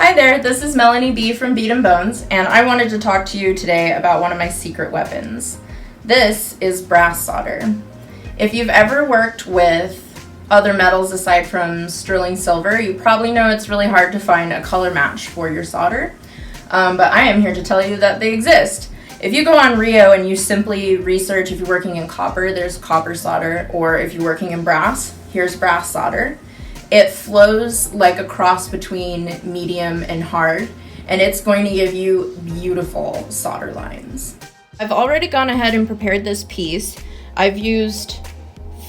Hi there, this is Melanie B from Bead and Bones, and I wanted to talk to you today about one of my secret weapons. This is brass solder. If you've ever worked with other metals aside from sterling silver, you probably know it's really hard to find a color match for your solder, but I am here to tell you that they exist. If you go on Rio and you simply research if you're working in copper, there's copper solder, or if you're working in brass, here's brass solder. It flows like a cross between medium and hard, and it's going to give you beautiful solder lines. I've already gone ahead and prepared this piece. I've used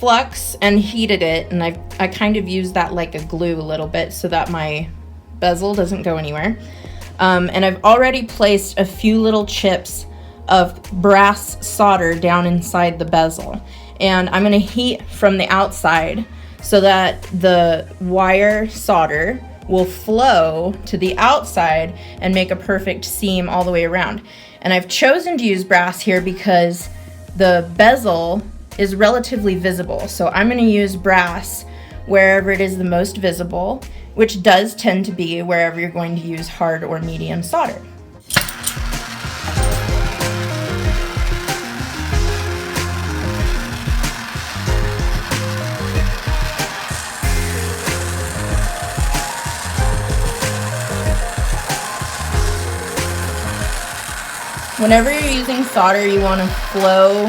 flux and heated it, and I kind of used that like a glue a little bit so that my bezel doesn't go anywhere. And I've already placed a few little chips of brass solder down inside the bezel, and I'm going to heat from the outside so that the wire solder will flow to the outside and make a perfect seam all the way around. And I've chosen to use brass here because the bezel is relatively visible. So I'm going to use brass wherever it is the most visible, which does tend to be wherever you're going to use hard or medium solder. Whenever you're using solder, you want to flow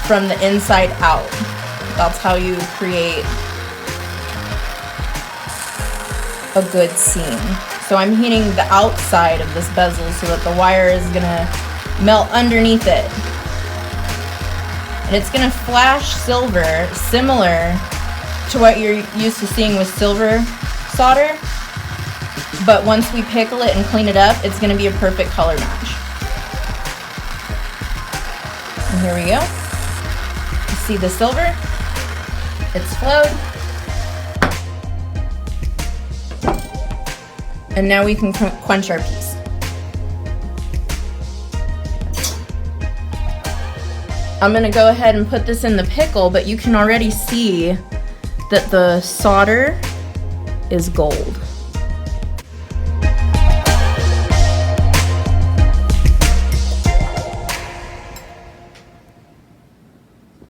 from the inside out. That's how you create a good seam. So I'm heating the outside of this bezel so that the wire is going to melt underneath it. And it's going to flash silver, similar to what you're used to seeing with silver solder. But once we pickle it and clean it up, it's going to be a perfect color match. And here we go. You see the silver? It's flowed. And now we can quench our piece. I'm going to go ahead and put this in the pickle, but you can already see that the solder is gold.